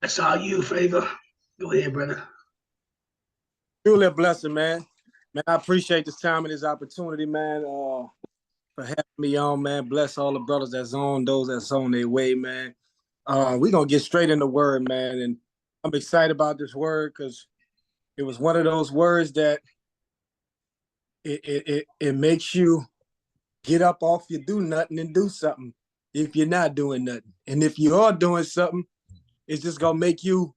That's all you, Favor. Go ahead, brother. Truly a blessing, man. Man, I appreciate this time and this opportunity, man, for having me on, man. Bless all the brothers that's on, those that's on their way, man. We're going to get straight in the word, man. And I'm excited about this word because it was one of those words that it makes you get up off your do nothing and do something if you're not doing nothing. And if you are doing something, it's just going to make you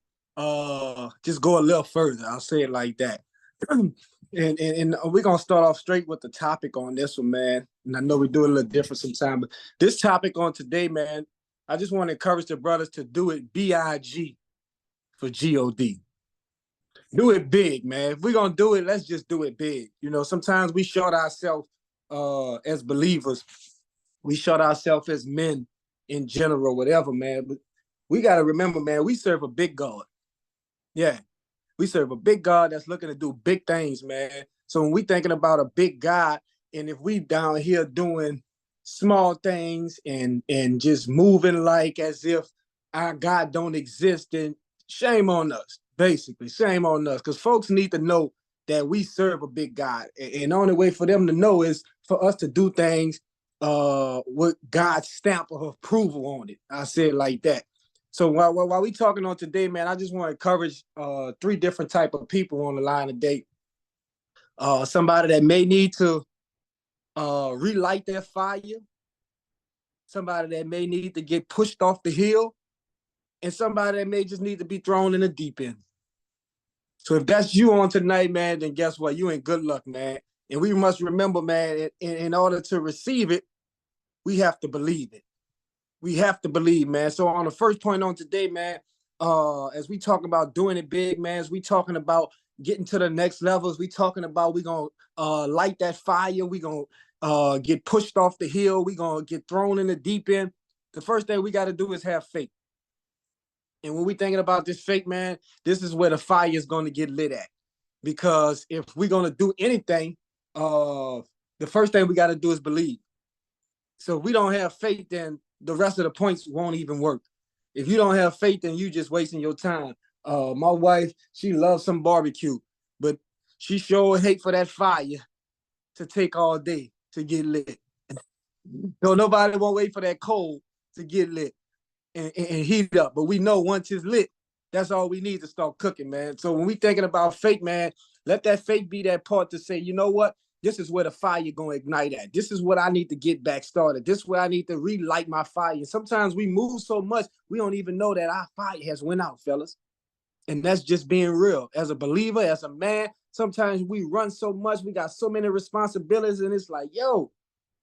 just go a little further. I'll say it like that. and we're going to start off straight with the topic on this one, man. And I know we do it a little different sometimes, but this topic on today, man, I just want to encourage the brothers to do it BIG for GOD. Do it big, man. If we're going to do it, let's just do it big. You know, sometimes we short ourselves as believers. We short ourselves as men in general, whatever, man. But we got to remember, man, we serve a big God. Yeah. We serve a big God that's looking to do big things, man. So when we thinking about a big God, and if we down here doing small things and just moving like as if our God don't exist, then shame on us, basically. Shame on us. Because folks need to know that we serve a big God. And the only way for them to know is for us to do things with God's stamp of approval on it. I say it like that. So while we talking on today, man, I just want to encourage three different type of people on the line today. Somebody that may need to relight their fire, somebody that may need to get pushed off the hill, and somebody that may just need to be thrown in the deep end. So if that's you on tonight, man, then guess what? You in good luck, man. And we must remember, man, in order to receive it, we have to believe it. We have to believe, man. So on the first point on today, man, as we talk about doing it big, man, as we talking about getting to the next levels, we talking about we going to light that fire. We going to get pushed off the hill. We going to get thrown in the deep end. The first thing we got to do is have faith. And when we thinking about this faith, man, this is where the fire is going to get lit at. Because if we're going to do anything, the first thing we got to do is believe. So if we don't have faith, then the rest of the points won't even work. If you don't have faith, then you just wasting your time. My wife, she loves some barbecue, but she sure hate for that fire to take all day to get lit. So nobody won't wait for that coal to get lit and heat up. But we know once it's lit, that's all we need to start cooking, man. So when we thinking about faith, man, let that faith be that part to say, you know what? This is where the fire going to ignite at. This is what I need to get back started. This is where I need to relight my fire. And sometimes we move so much, we don't even know that our fire has went out, fellas. And that's just being real. As a believer, as a man, sometimes we run so much. We got so many responsibilities. And it's like, yo,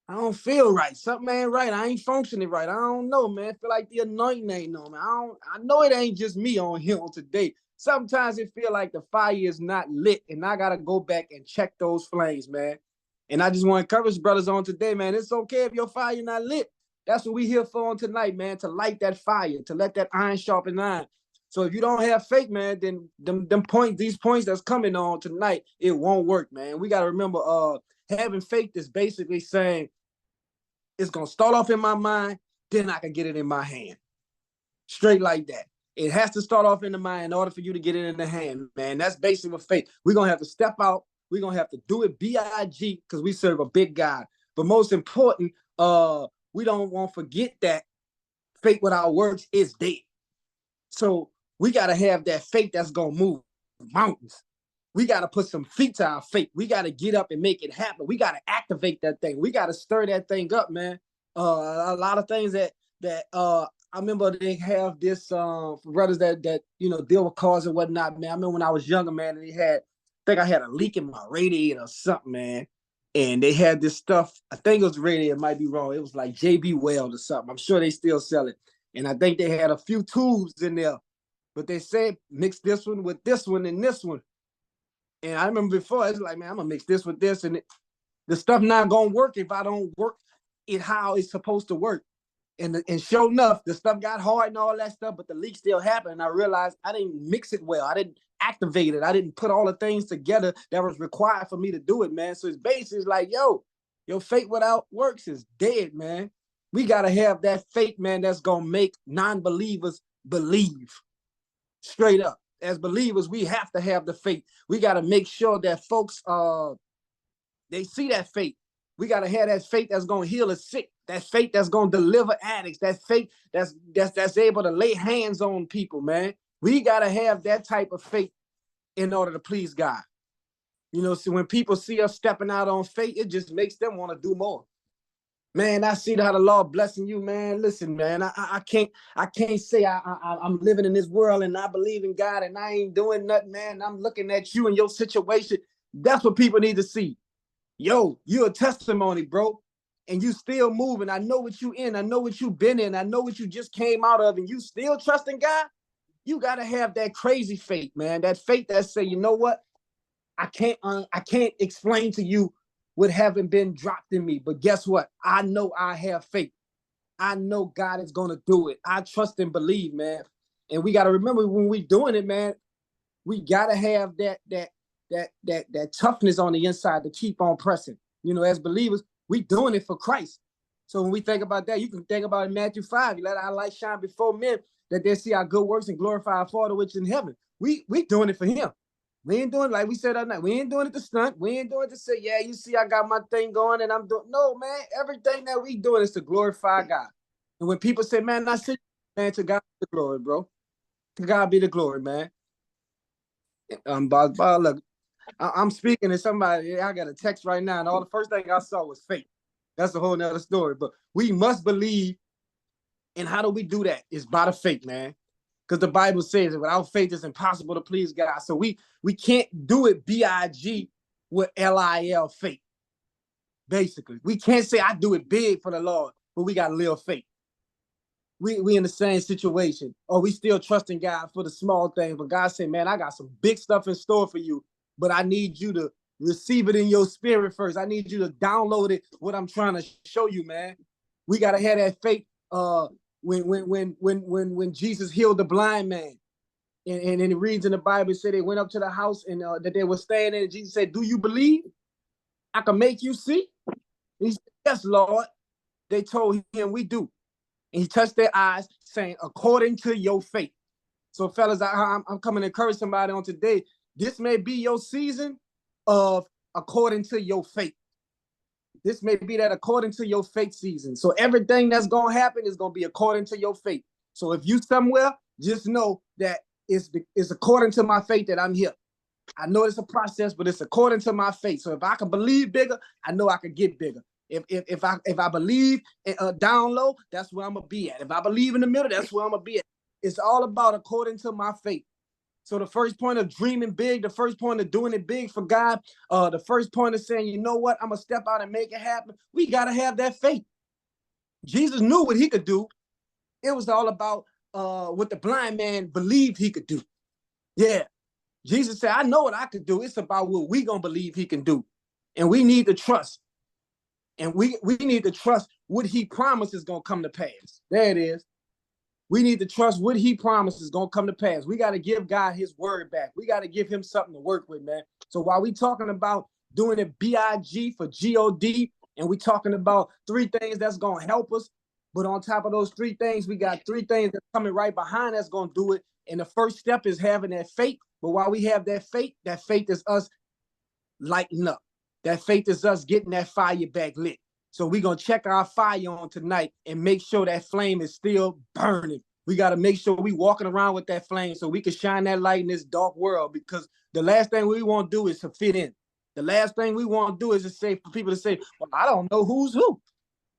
I don't feel right. Something ain't right. I ain't functioning right. I don't know, man. I feel like the anointing ain't on me. I know it ain't just me on here on today. Sometimes it feel like the fire is not lit, and I got to go back and check those flames, man. And I just want to encourage brothers on today, man. It's okay if your fire not lit. That's what we here for on tonight, man, to light that fire, to let that iron sharpen iron. So if you don't have faith, man, then these points that's coming on tonight, it won't work, man. We got to remember having faith is basically saying it's going to start off in my mind, then I can get it in my hand. Straight like that. It has to start off in the mind in order for you to get it in the hand, man. That's basically what faith. We're going to have to step out. We're going to have to do it B-I-G because we serve a big God. But most important, we don't want to forget that faith without works is dead. So we got to have that faith that's going to move mountains. We got to put some feet to our faith. We got to get up and make it happen. We got to activate that thing. We got to stir that thing up, man. A lot of things that I remember they have this for brothers that you know deal with cars and whatnot, man. I remember when I was younger, man, and I think I had a leak in my radiator or something, man. And they had this stuff. I think it was the radiator, it might be wrong. It was like JB Weld or something. I'm sure they still sell it. And I think they had a few tubes in there, but they said mix this one with this one and this one. And I remember before, it's like, man, I'm gonna mix this with this, and the stuff not gonna work if I don't work it how it's supposed to work. And sure enough, the stuff got hard and all that stuff, but the leak still happened. And I realized I didn't mix it well. I didn't activate it. I didn't put all the things together that was required for me to do it, man. So it's basically like, yo, your faith without works is dead, man. We got to have that faith, man, that's going to make non-believers believe. Straight up. As believers, we have to have the faith. We got to make sure that folks, they see that faith. We got to have that faith that's going to heal the sick, that faith that's going to deliver addicts, that faith that's able to lay hands on people, man. We got to have that type of faith in order to please God. You know, so when people see us stepping out on faith, it just makes them want to do more. Man, I see how the Lord blessing you, man. Listen, man, I can't say I'm living in this world and I believe in God and I ain't doing nothing, man. I'm looking at you and your situation. That's what people need to see. Yo, you're a testimony, bro. And you still moving. I know what you in. I know what you've been in. I know what you just came out of, and you still trusting God. You got to have that crazy faith, man. That faith that say, you know what? I can't explain to you what haven't been dropped in me. But guess what? I know I have faith. I know God is going to do it. I trust and believe, man. And we got to remember when we doing it, man, we got to have that toughness on the inside to keep on pressing. You know, as believers, we doing it for Christ. So when we think about that, you can think about in Matthew 5, you let our light shine before men that they see our good works and glorify our Father which is in heaven. We doing it for him. We ain't doing it like we said that night. We ain't doing it to stunt. We ain't doing it to say, yeah, you see, I got my thing going and I'm doing. No, man, everything that we doing is to glorify God. And when people say, man, I see, man, to God be the glory, bro. To God be the glory, man. Look, I'm speaking to somebody. I got a text right now, and all the first thing I saw was faith. That's a whole nother story. But we must believe. And how do we do that? It's by the faith, man. Because the Bible says that without faith, it's impossible to please God. So we can't do it B-I-G with L-I-L faith. Basically, we can't say I do it big for the Lord, but we got little faith. We in the same situation, or we still trusting God for the small things. But God said, man, I got some big stuff in store for you, but I need you to receive it in your spirit first. I need you to download it, what I'm trying to show you, man. We got to have that faith. When Jesus healed the blind man, and it reads in the Bible, it said they went up to the house and that they were staying in, and Jesus said, do you believe I can make you see? And he said, yes, Lord. They told him, we do. And he touched their eyes, saying, according to your faith. So, fellas, I'm coming to encourage somebody on today. This may be your season of according to your faith. This may be that according to your faith season. So everything that's going to happen is going to be according to your faith. So if you somewhere, just know that it's according to my faith that I'm here. I know it's a process, but it's according to my faith. So if I can believe bigger, I know I can get bigger. If I believe down low, that's where I'm going to be at. If I believe in the middle, that's where I'm going to be at. It's all about according to my faith. So the first point of dreaming big, the first point of doing it big for God, the first point of saying, you know what, I'm going to step out and make it happen. We got to have that faith. Jesus knew what he could do. It was all about what the blind man believed he could do. Yeah. Jesus said, I know what I could do. It's about what we going to believe he can do. And we need to trust. And we need to trust what he promised is going to come to pass. There it is. We need to trust what he promises is going to come to pass. We got to give God his word back. We got to give him something to work with, man. So while we talking about doing it B-I-G for G-O-D, and we talking about 3 things that's going to help us, but on top of those 3 things, we got 3 things that's coming right behind that's going to do it. And the first step is having that faith. But while we have that faith is us lighting up. That faith is us getting that fire back lit. So we're going to check our fire on tonight and make sure that flame is still burning. We got to make sure we walking around with that flame so we can shine that light in this dark world, because the last thing we want to do is to fit in. The last thing we want to do is to say for people to say, well, I don't know who's who.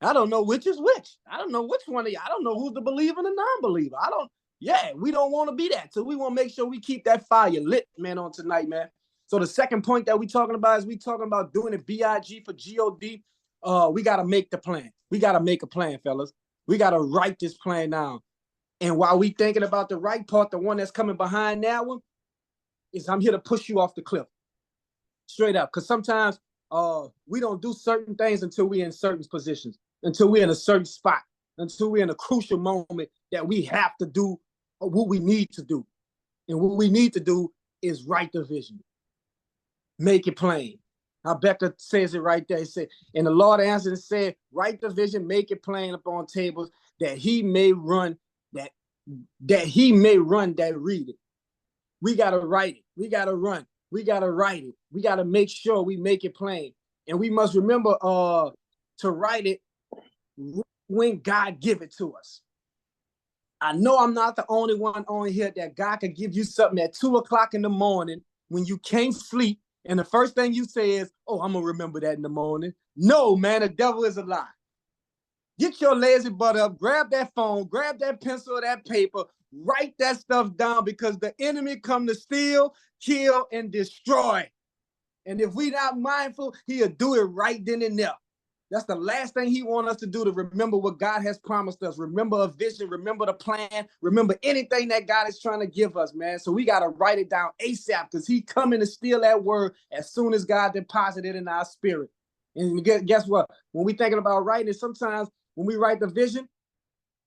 I don't know which is which. I don't know which one of you. I don't know who's the believer and the non-believer. We don't want to be that. So we want to make sure we keep that fire lit, man, on tonight, man. So the second point that we're talking about is we talking about doing it B-I-G for G-O-D. We got to make the plan. We got to make a plan, fellas. We got to write this plan down. And while we thinking about the right part, the one that's coming behind that one is I'm here to push you off the cliff. Straight up. Because sometimes we don't do certain things until we're in certain positions, until we're in a certain spot, until we're in a crucial moment that we have to do what we need to do. And what we need to do is write the vision. Make it plain. Habakkuk says it right there. He said, and the Lord answered and said, write the vision, make it plain upon tables, that he may run, that read it. We got to write it. We got to run. We got to write it. We got to make sure we make it plain. And we must remember to write it when God give it to us. I know I'm not the only one on here that God could give you something at 2 o'clock in the morning when you can't sleep. And the first thing you say is, oh, I'm going to remember that in the morning. No, man, the devil is a lie. Get your lazy butt up, grab that phone, grab that pencil or that paper, write that stuff down, because the enemy come to steal, kill, and destroy. And if we not mindful, he'll do it right then and there. That's the last thing he wants us to do, to remember what God has promised us. Remember a vision, remember the plan, remember anything that God is trying to give us, man. So we got to write it down ASAP, because he coming to steal that word as soon as God deposited it in our spirit. And guess what? When we thinking about writing, sometimes when we write the vision,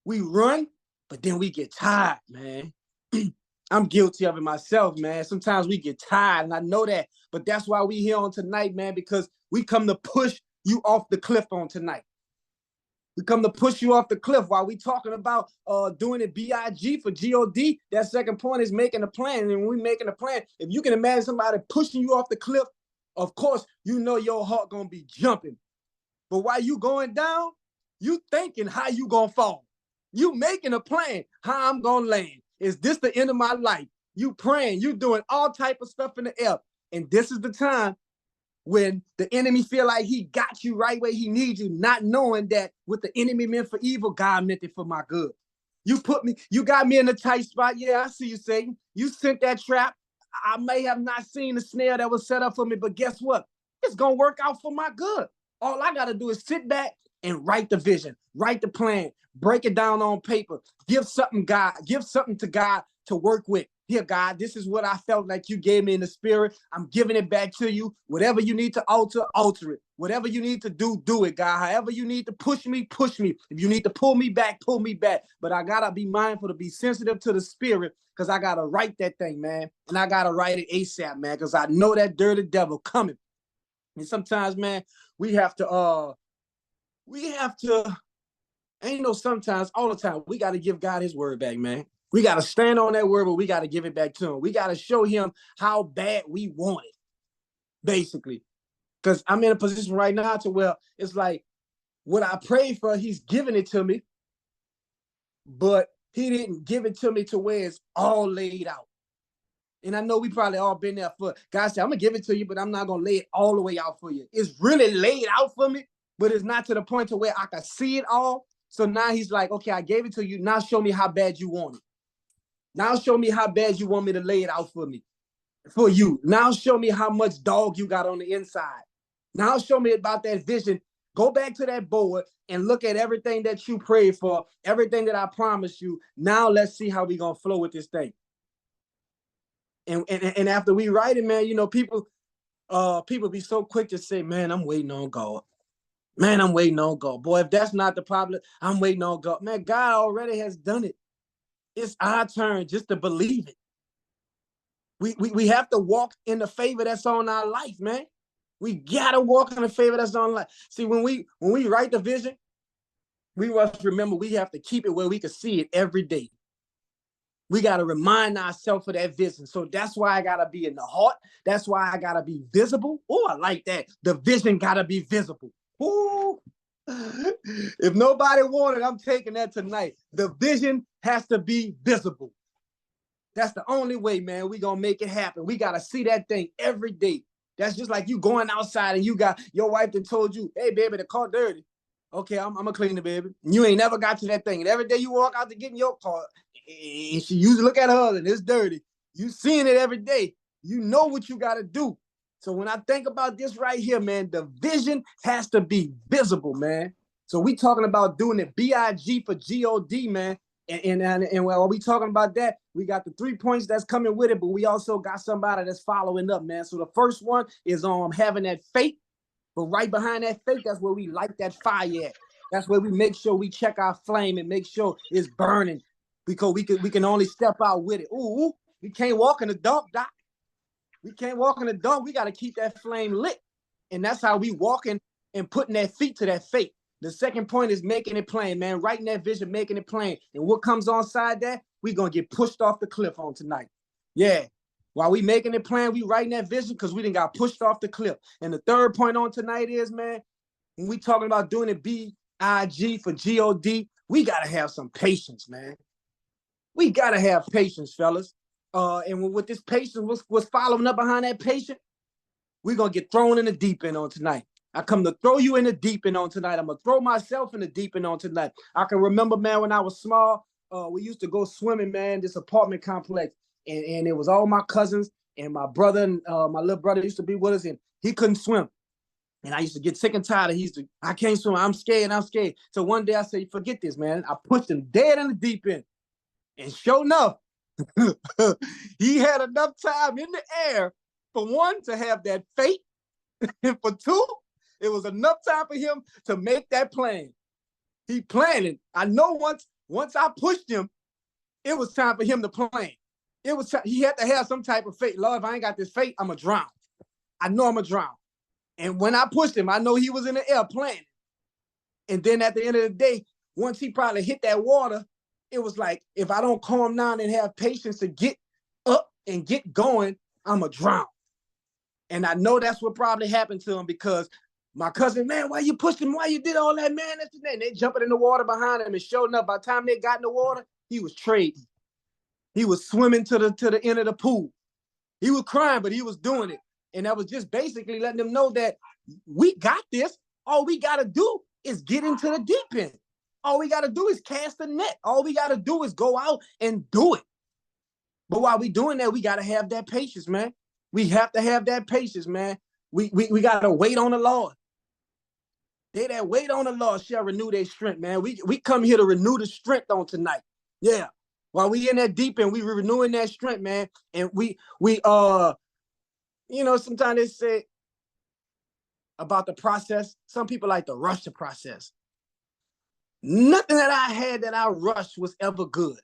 we run, but then we get tired, man. I'm guilty of it myself, man. Sometimes we get tired, and I know that. But that's why we here on tonight, man, because we come to push you off the cliff on tonight. We come to push you off the cliff while we talking about doing it BIG for G-O-D. That second point is making a plan. And when we making a plan, if you can imagine somebody pushing you off the cliff, of course, you know your heart going to be jumping. But while you going down, you thinking how you going to fall. You making a plan, how I'm going to land. Is this the end of my life? You praying, you doing all type of stuff in the air. And this is the time when the enemy feel like he got you right where he needs you, not knowing that what the enemy meant for evil, God meant it for my good. You got me in a tight spot. Yeah, I see you, Satan. You sent that trap. I may have not seen the snare that was set up for me, but guess what? It's going to work out for my good. All I got to do is sit back and write the vision, write the plan, break it down on paper, give something to God to work with. Here, God, this is what I felt like you gave me in the spirit. I'm giving it back to you. Whatever you need to alter it. Whatever you need to do it, God. However you need to push me, push me. If you need to pull me back, pull me back. But I got to be mindful to be sensitive to the spirit, because I got to write that thing, man. And I got to write it ASAP, man, because I know that dirty devil coming. And sometimes, man, sometimes, all the time, we got to give God his word back, man. We got to stand on that word, but we got to give it back to him. We got to show him how bad we want it, basically. Because I'm in a position right now to where it's like what I prayed for, he's giving it to me, but he didn't give it to me to where it's all laid out. And I know we probably all been there for, God said, I'm going to give it to you, but I'm not going to lay it all the way out for you. It's really laid out for me, but it's not to the point to where I can see it all. So now he's like, okay, I gave it to you. Now show me how bad you want it. Now show me how bad you want me to lay it out for you. Now show me how much dog you got on the inside. Now show me about that vision. Go back to that board and look at everything that you prayed for, everything that I promised you. Now let's see how we going to flow with this thing. And after we write it, man, you know, people be so quick to say, man, I'm waiting on God. Man, I'm waiting on God. Boy, if that's not the problem, I'm waiting on God. Man, God already has done it. It's our turn just to believe it. We have to walk in the favor that's on our life, man. We gotta walk in the favor that's on life. See, when we write the vision, we must remember we have to keep it where we can see it every day. We got to remind ourselves of that vision. So that's why I got to be in the heart. That's why I got to be visible. Oh, I like that. The vision got to be visible. Ooh. If nobody wanted, I'm taking that tonight. The vision has to be visible. That's the only way, man, we going to make it happen. We got to see that thing every day. That's just like you going outside and you got your wife that told you, hey, baby, the car dirty. Okay, I'm going to clean it, baby. And you ain't never got to that thing. And every day you walk out to get in your car, and she usually look at her and it's dirty. You seeing it every day. You know what you got to do. So when I think about this right here, man, the vision has to be visible, man. So we talking about doing it BIG for G-O-D, man. And while we talking about that, we got the 3 points that's coming with it, but we also got somebody that's following up, man. So the first one is having that faith. But right behind that faith, that's where we light that fire at. That's where we make sure we check our flame and make sure it's burning, because we can only step out with it. Ooh, we can't walk in the dark, Doc. We can't walk in the dark. We got to keep that flame lit. And that's how we walking and putting that feet to that fate. The second point is making it plain, man. Writing that vision, making it plain. And what comes onside that, we're going to get pushed off the cliff on tonight. Yeah. While we making it plain, we writing that vision because we done got pushed off the cliff. And the third point on tonight is, man, when we talking about doing it B-I-G for G-O-D, we got to have some patience, man. We got to have patience, fellas. And with this patience, what's following up behind that patience, we're going to get thrown in the deep end on tonight. I come to throw you in the deep end on tonight. I'm going to throw myself in the deep end on tonight. I can remember, man, when I was small, we used to go swimming, man, this apartment complex. And it was all my cousins and my brother, and my little brother used to be with us, and he couldn't swim. And I used to get sick and tired. I can't swim. I'm scared. So one day I said, forget this, man. I pushed him dead in the deep end. And sure enough, he had enough time in the air, for one, to have that fate. And for two, it was enough time for him to make that plan. He planned it. I know once I pushed him, it was time for him to plan. He had to have some type of fate. Lord, if I ain't got this fate, I'm going to drown. I know I'm going to drown. And when I pushed him, I know he was in the air planning. And then at the end of the day, once he probably hit that water, it was like, if I don't calm down and have patience to get up and get going, I'm going to drown. And I know that's what probably happened to him, because my cousin, man, why you pushed him? Why you did all that, man? And they jumping in the water behind him, and showing up. By the time they got in the water, he was trading. He was swimming to the end of the pool. He was crying, but he was doing it. And that was just basically letting them know that we got this. All we got to do is get into the deep end. All we got to do is cast the net. All we got to do is go out and do it. But while we doing that, we got to have that patience, man. We have to have that patience, man. We got to wait on the Lord. They that wait on the Lord shall renew their strength, man. We come here to renew the strength on tonight. Yeah. While we in that deep end, we renewing that strength, man. And we sometimes they say about the process, some people like to rush the process. Nothing that I had that I rushed was ever good.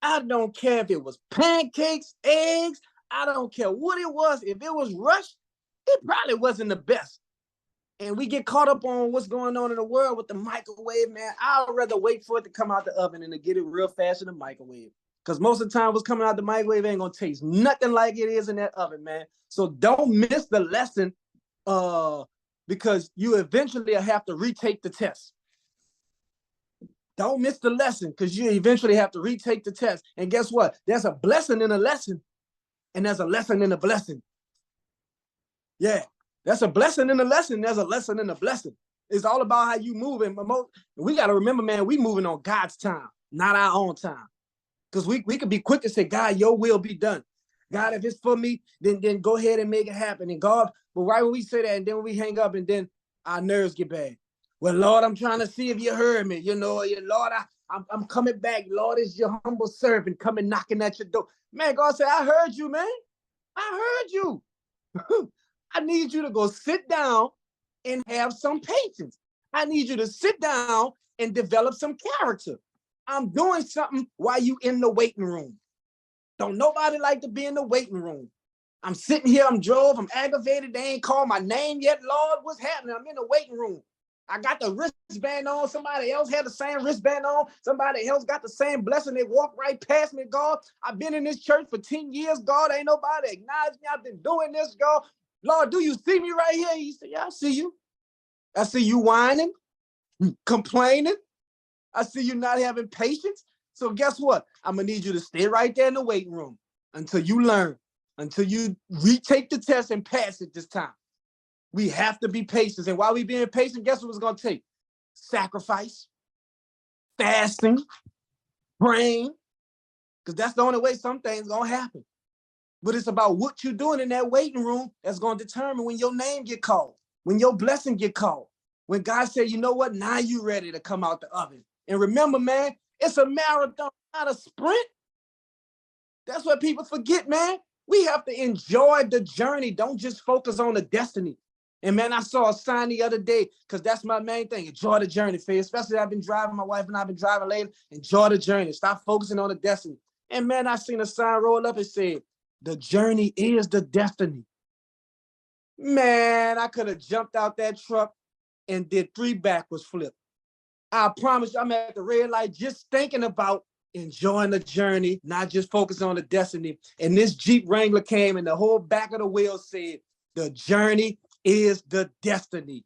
I don't care if it was pancakes, eggs, I don't care what it was. If it was rushed, it probably wasn't the best. And we get caught up on what's going on in the world with the microwave, man. I'd rather wait for it to come out the oven and to get it real fast in the microwave. Because most of the time what's coming out the microwave ain't going to taste nothing like it is in that oven, man. So don't miss the lesson because you eventually have to retake the test. Don't miss the lesson because you eventually have to retake the test. And guess what? There's a blessing in a lesson, and there's a lesson in a blessing. Yeah. That's a blessing in a lesson. There's a lesson in a blessing. It's all about how you move. And we got to remember, man, we moving on God's time, not our own time. Because we could be quick to say, God, your will be done. God, if it's for me, then go ahead and make it happen. And God, but right when we say that, and then we hang up, and then our nerves get bad. Well, Lord, I'm trying to see if you heard me. Lord, I'm coming back. Lord, it's your humble servant coming knocking at your door. Man, God said, I heard you, man. I heard you. I need you to go sit down and have some patience. I need you to sit down and develop some character. I'm doing something while you in the waiting room. Don't nobody like to be in the waiting room. I'm sitting here, I'm aggravated. They ain't called my name yet. Lord, what's happening? I'm in the waiting room. I got the wristband on. Somebody else had the same wristband on. Somebody else got the same blessing. They walked right past me, God. I've been in this church for 10 years, God. Ain't nobody acknowledged me. I've been doing this, God. Lord, do you see me right here? He said, yeah, I see you. I see you whining, complaining. I see you not having patience. So guess what? I'm going to need you to stay right there in the waiting room until you learn, until you retake the test and pass it this time. We have to be patient. And while we being patient, guess what it's going to take? Sacrifice, fasting, praying, because that's the only way some things going to happen. But it's about what you're doing in that waiting room that's going to determine when your name get called, when your blessing get called, when God said, you know what, now you ready to come out the oven. And remember, man, it's a marathon, not a sprint. That's what people forget, man. We have to enjoy the journey. Don't just focus on the destiny. And man, I saw a sign the other day, because that's my main thing. Enjoy the journey, Faye. Especially I've been driving, my wife and I've been driving lately. Enjoy the journey. Stop focusing on the destiny. And man, I seen a sign roll up and said, the journey is the destiny. Man, I could have jumped out that truck and did 3 backwards flips. I promise you, I'm at the red light just thinking about enjoying the journey, not just focusing on the destiny. And this Jeep Wrangler came and the whole back of the wheel said, the journey is the destiny.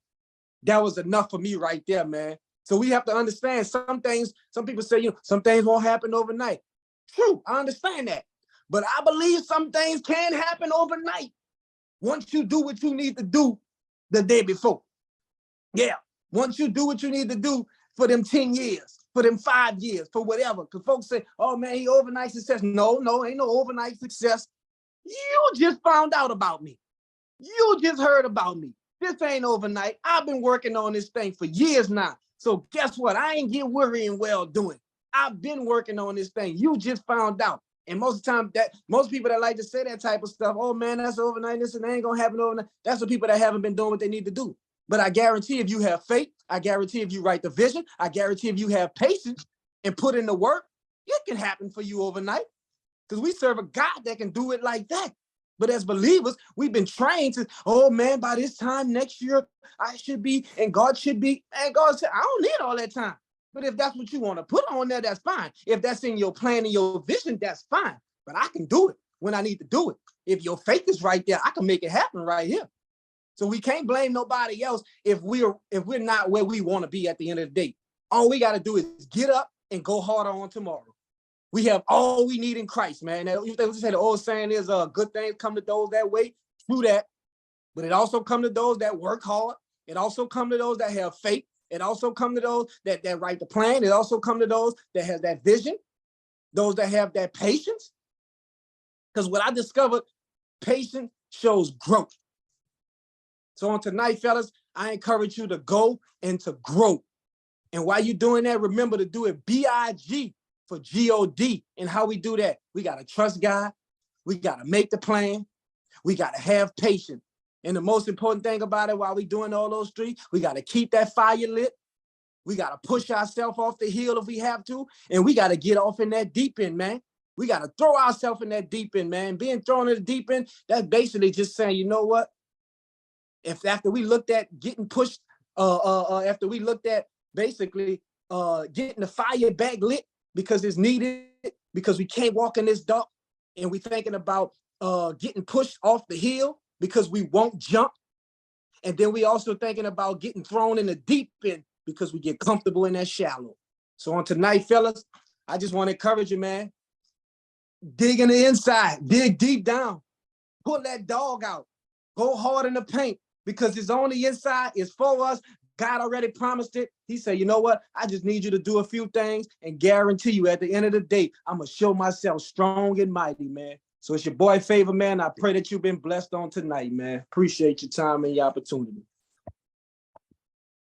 That was enough for me right there, man. So we have to understand some things, some people say, some things won't happen overnight. True, I understand that. But I believe some things can happen overnight once you do what you need to do the day before. Yeah, once you do what you need to do for them 10 years, for them 5 years, for whatever. Because folks say, oh man, he overnight success. No, ain't no overnight success. You just found out about me. You just heard about me. This ain't overnight. I've been working on this thing for years now. So guess what? I ain't get weary and well doing. I've been working on this thing. You just found out. And most of the time, that most people that like to say that type of stuff, oh man, that's overnight, this and that ain't gonna happen overnight. That's the people that haven't been doing what they need to do. But I guarantee if you have faith, I guarantee if you write the vision, I guarantee if you have patience and put in the work, it can happen for you overnight. Because we serve a God that can do it like that. But as believers, we've been trained to, oh man, by this time next year, I should be, and God should be. And God said, I don't need all that time. But if that's what you want to put on there, that's fine. If that's in your plan and your vision, that's fine. But I can do it when I need to do it. If your faith is right there, I can make it happen right here. So we can't blame nobody else if we're not where we want to be at the end of the day. All we got to do is get up and go harder on tomorrow. We have all we need in Christ, man. They say the old saying is good things come to those that wait. True that. But it also comes to those that work hard. It also comes to those that have faith. It also comes to those that write the plan. It also comes to those that have that vision, those that have that patience. Because what I discovered, patience shows growth. So on tonight, fellas, I encourage you to go and to grow. And while you're doing that, remember to do it B-I-G for G-O-D. And how we do that, we got to trust God. We got to make the plan. We got to have patience. And the most important thing about it, while we doing all those three, we got to keep that fire lit. We got to push ourselves off the hill if we have to. And we got to get off in that deep end, man. We got to throw ourselves in that deep end, man. Being thrown in the deep end, that's basically just saying, you know what? If after we looked at getting pushed, after we looked at basically getting the fire back lit because it's needed, because we can't walk in this dark, and we thinking about getting pushed off the hill because we won't jump. And then we also thinking about getting thrown in the deep end because we get comfortable in that shallow. So on tonight, fellas, I just want to encourage you, man. Dig in the inside, dig deep down, pull that dog out, go hard in the paint, because it's on the inside, it's for us. God already promised it. He said, you know what? I just need you to do a few things and guarantee you at the end of the day, I'm going to show myself strong and mighty, man. So it's your boy Favor, man. I pray that you've been blessed on tonight, man. Appreciate your time and your opportunity.